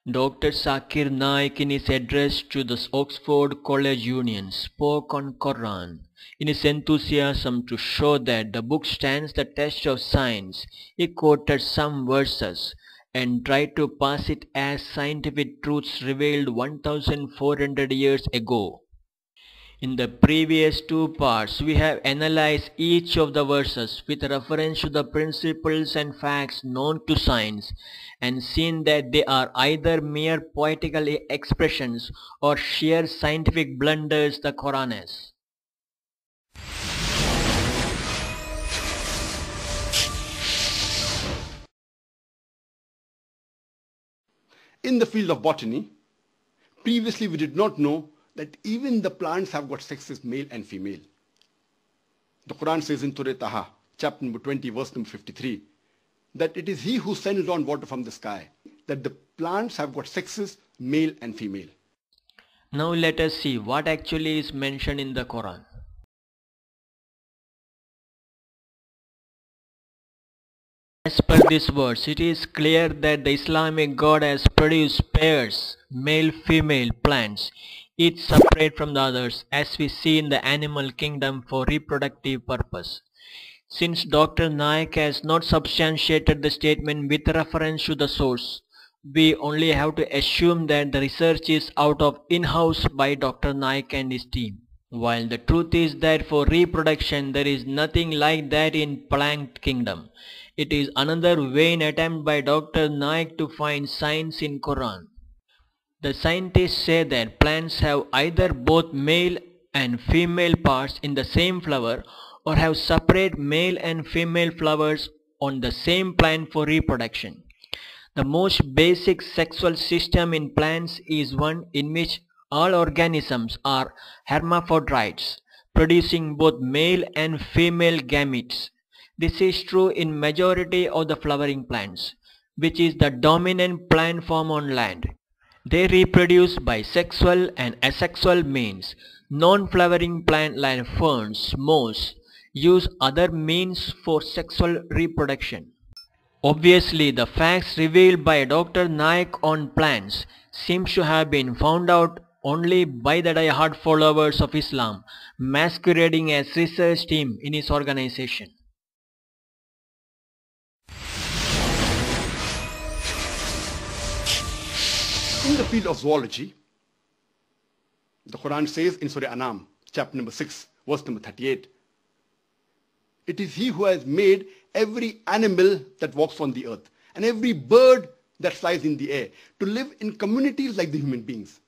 Dr. Zakir Naik in his address to the Oxford College Union spoke on Qur'an. In his enthusiasm to show that the book stands the test of science, he quoted some verses and tried to pass it as scientific truths revealed 1400 years ago. In the previous two parts, we have analyzed each of the verses with reference to the principles and facts known to science and seen that they are either mere poetical expressions or sheer scientific blunders the Quran is. In the field of botany, previously we did not know that even the plants have got sexes, male and female. The Quran says in Surah Taha, chapter number 20, verse number 53, that it is He who sends down water from the sky, that the plants have got sexes, male and female. Now let us see what actually is mentioned in the Quran. As per this verse, it is clear that the Islamic God has produced pairs, male-female plants, each separate from the others, as we see in the animal kingdom for reproductive purpose. Since Dr. Naik has not substantiated the statement with reference to the source, we only have to assume that the research is out of in-house by Dr. Naik and his team. While the truth is that for reproduction there is nothing like that in plant kingdom. It is another vain attempt by Dr. Naik to find science in Quran. The scientists say that plants have either both male and female parts in the same flower or have separate male and female flowers on the same plant for reproduction. The most basic sexual system in plants is one in which all organisms are hermaphrodites, producing both male and female gametes. This is true in majority of the flowering plants, which is the dominant plant form on land. They reproduce by sexual and asexual means. Non-flowering plant like ferns, moss, use other means for sexual reproduction. Obviously, the facts revealed by Dr. Naik on plants seems to have been found out only by the die-hard followers of Islam, masquerading as research team in his organization. In the field of zoology, the Quran says in Surah Anam, chapter number 6, verse number 38, it is He who has made every animal that walks on the earth and every bird that flies in the air to live in communities like the human beings.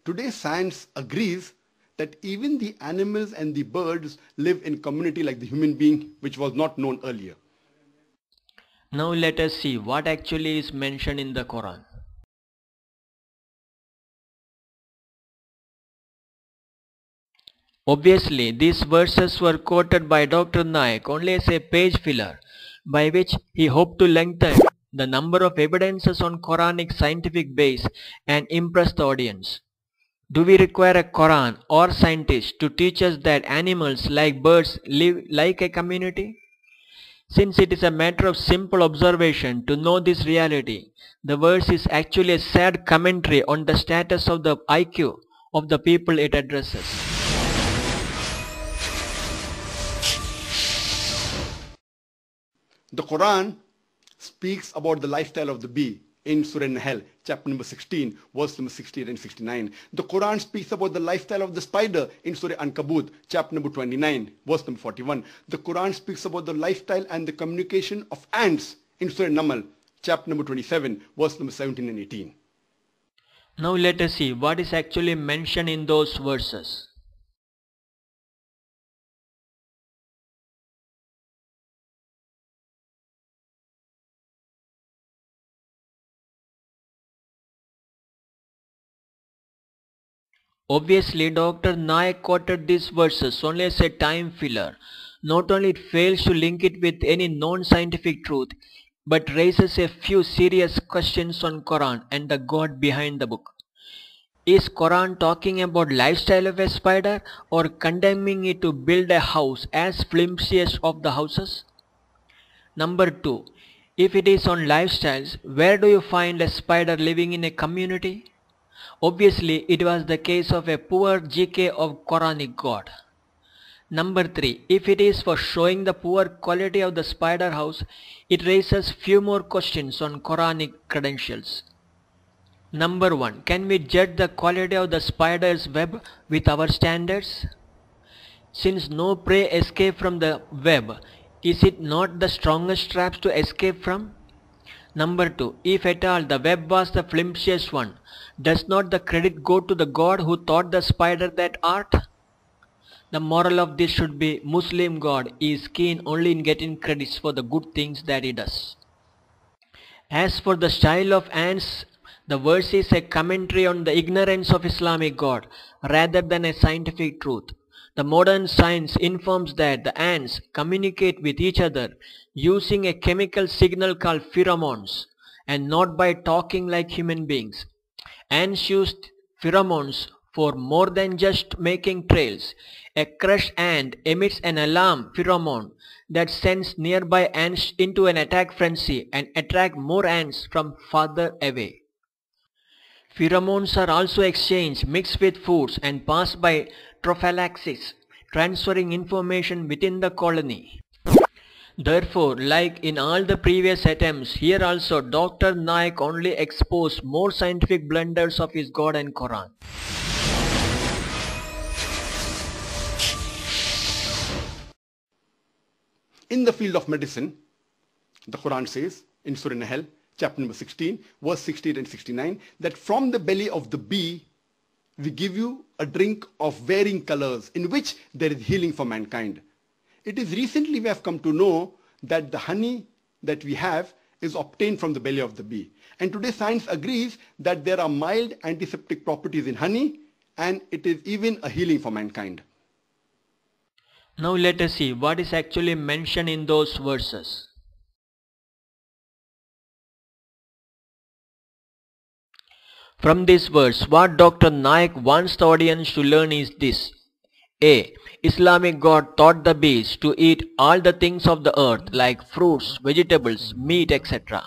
Today science agrees that even the animals and the birds live in community like the human being, which was not known earlier. Now let us see what actually is mentioned in the Quran. Obviously, these verses were quoted by Dr. Naik only as a page filler, by which he hoped to lengthen the number of evidences on Quranic scientific base and impress the audience. Do we require a Quran or scientists to teach us that animals like birds live like a community? Since it is a matter of simple observation to know this reality, the verse is actually a sad commentary on the status of the IQ of the people it addresses. The Quran speaks about the lifestyle of the bee in Surah Nahl, chapter number 16, verse number 68 and 69. The Quran speaks about the lifestyle of the spider in Surah Ankabut, chapter number 29, verse number 41. The Quran speaks about the lifestyle and the communication of ants in Surah Namal, chapter number 27, verse number 17 and 18. Now let us see what is actually mentioned in those verses. Obviously, Dr. Naik quoted these verses only as a time filler. Not only it fails to link it with any non-scientific truth, but raises a few serious questions on Quran and the God behind the book. Is Quran talking about lifestyle of a spider or condemning it to build a house as flimsiest of the houses? Number 2. If it is on lifestyles, where do you find a spider living in a community? Obviously, it was the case of a poor GK of Quranic God. Number 3. If it is for showing the poor quality of the spider house, it raises few more questions on Quranic credentials. Number 1. Can we judge the quality of the spider's web with our standards? Since no prey escape from the web, is it not the strongest traps to escape from? Number 2. If at all the web was the flimsiest one, does not the credit go to the God who taught the spider that art? The moral of this should be Muslim God is keen only in getting credits for the good things that he does. As for the style of ants, the verse is a commentary on the ignorance of Islamic God rather than a scientific truth. The modern science informs that the ants communicate with each other using a chemical signal called pheromones and not by talking like human beings. Ants use pheromones for more than just making trails. A crushed ant emits an alarm pheromone that sends nearby ants into an attack frenzy and attract more ants from farther away. Pheromones are also exchanged, mixed with foods and passed by trophallaxis, transferring information within the colony. Therefore, like in all the previous attempts, here also Dr. Naik only exposed more scientific blunders of his God and Quran. In the field of medicine, the Quran says in Surah Nahl, chapter number 16, verse 68 and 69, that from the belly of the bee, we give you a drink of varying colors in which there is healing for mankind. It is recently we have come to know that the honey that we have is obtained from the belly of the bee. And today science agrees that there are mild antiseptic properties in honey and it is even a healing for mankind. Now let us see what is actually mentioned in those verses. From this verse, what Dr. Naik wants the audience to learn is this. A. Islamic God taught the bees to eat all the things of the earth like fruits, vegetables, meat, etc.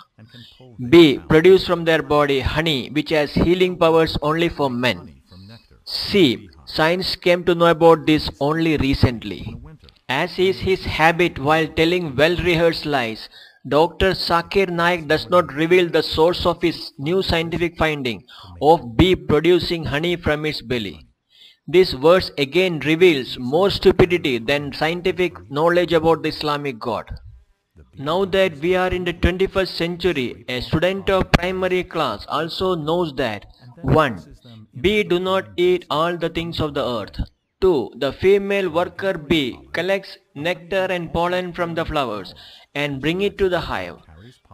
B. Produce from their body honey which has healing powers only for men. C. Science came to know about this only recently. As is his habit while telling well-rehearsed lies, Dr.Zakir Naik does not reveal the source of his new scientific finding of bee producing honey from its belly. This verse again reveals more stupidity than scientific knowledge about the Islamic God. Now that we are in the 21st century, a student of primary class also knows that 1. Bee do not eat all the things of the earth. 2. The female worker bee collects nectar and pollen from the flowers and bring it to the hive.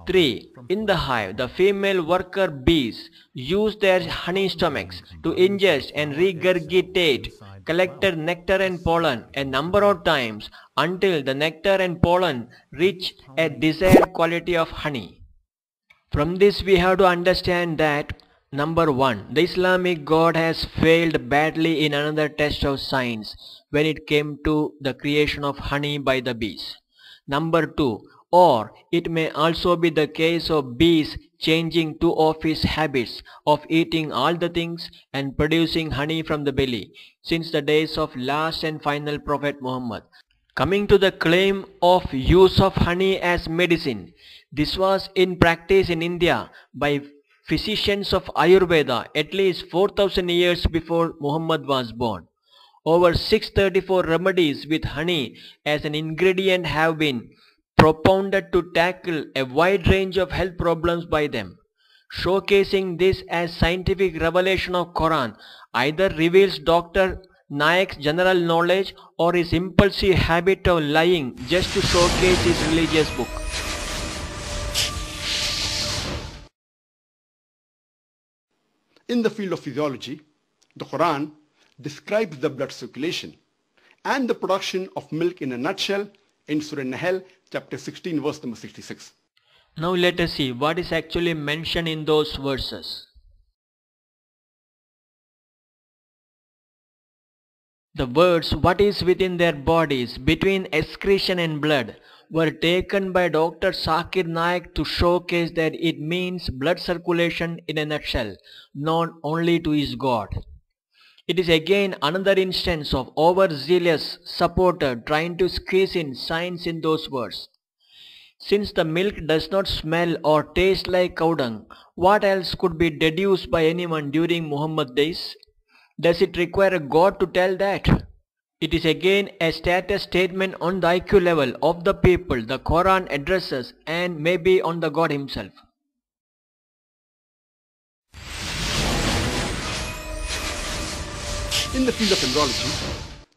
3. In the hive, the female worker bees use their honey stomachs to ingest and regurgitate collected nectar and pollen a number of times until the nectar and pollen reach a desired quality of honey. From this we have to understand that number 1. The Islamic God has failed badly in another test of science when it came to the creation of honey by the bees. Number 2. Or it may also be the case of bees changing two of his habits of eating all the things and producing honey from the belly since the days of last and final Prophet Muhammad. Coming to the claim of use of honey as medicine, this was in practice in India by physicians of Ayurveda at least 4000 years before Muhammad was born. Over 634 remedies with honey as an ingredient have been propounded to tackle a wide range of health problems by them. Showcasing this as scientific revelation of Quran either reveals Dr. Naik's general knowledge or his impulsive habit of lying just to showcase his religious book. In the field of physiology, the Quran describes the blood circulation and the production of milk in a nutshell in Surah Nahl, chapter 16, verse number 66. Now let us see what is actually mentioned in those verses. The words "what is within their bodies between excretion and blood" were taken by Dr. Zakir Naik to showcase that it means blood circulation in a nutshell, known only to his God. It is again another instance of overzealous supporter trying to squeeze in science in those words. Since the milk does not smell or taste like cow dung, what else could be deduced by anyone during Muhammad days? Does it require a God to tell that? It is again a status statement on the IQ level of the people the Quran addresses and maybe on the God himself. In the field of embryology,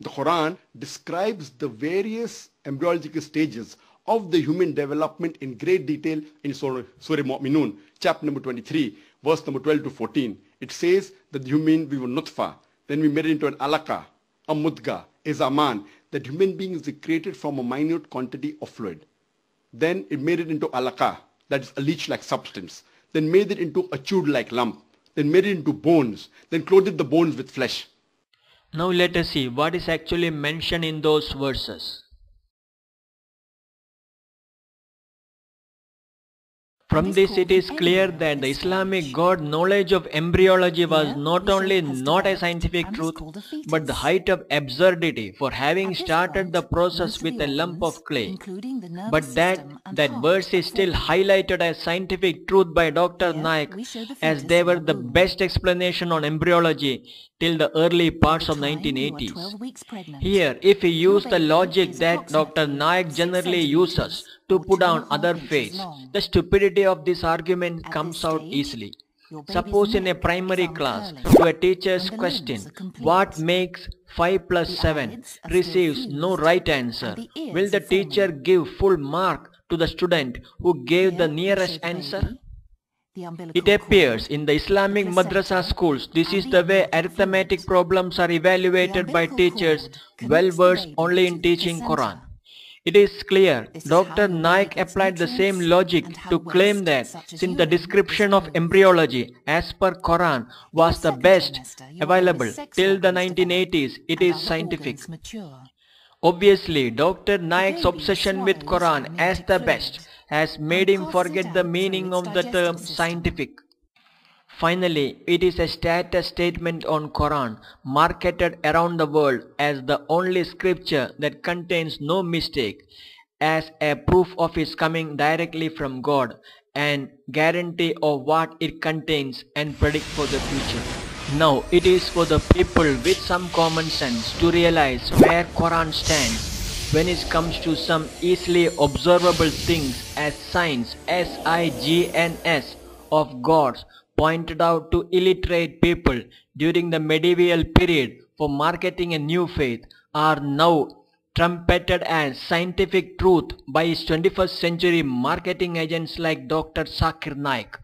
the Quran describes the various embryological stages of the human development in great detail in Surah Mu'minun, chapter number 23, verse number 12 to 14. It says that the human we were nutfa, then we made it into an alaka, a mudga, a zaman, that human being is created from a minute quantity of fluid. Then it made it into alaka, that is a leech-like substance. Then made it into a chewed-like lump. Then made it into bones. Then clothed the bones with flesh. Now let us see what is actually mentioned in those verses. From this it is clear that the Islamic God knowledge of embryology was not only not a scientific truth, but the height of absurdity for having started the process with a lump of clay. But that verse is still highlighted as scientific truth by Dr. Naik, as they were the best explanation on embryology till the early parts of 1980s. Here, if we use the logic that Dr. Naik generally uses to put down other faiths, the stupidity of this argument comes out easily. Suppose in a primary class, to a teacher's question, what makes 5 plus 7, receives no right answer, will the teacher give full mark to the student who gave the nearest answer? It appears in the Islamic madrasa schools, this is the way arithmetic problems are evaluated by teachers well versed only in teaching Quran. It is clear Dr. Naik applied the same logic to claim that since the description of embryology as per Quran was the best available till the 1980s, it is scientific. Obviously, Dr. Naik's obsession with Quran as the best has made him forget the meaning of the term scientific. Finally, it is a status statement on Quran marketed around the world as the only scripture that contains no mistake, as a proof of its coming directly from God and guarantee of what it contains and predict for the future. Now it is for the people with some common sense to realize where Quran stands when it comes to some easily observable things as signs, S-I-G-N-S, of gods pointed out to illiterate people during the medieval period for marketing a new faith are now trumpeted as scientific truth by his 21st century marketing agents like Dr. Zakir Naik.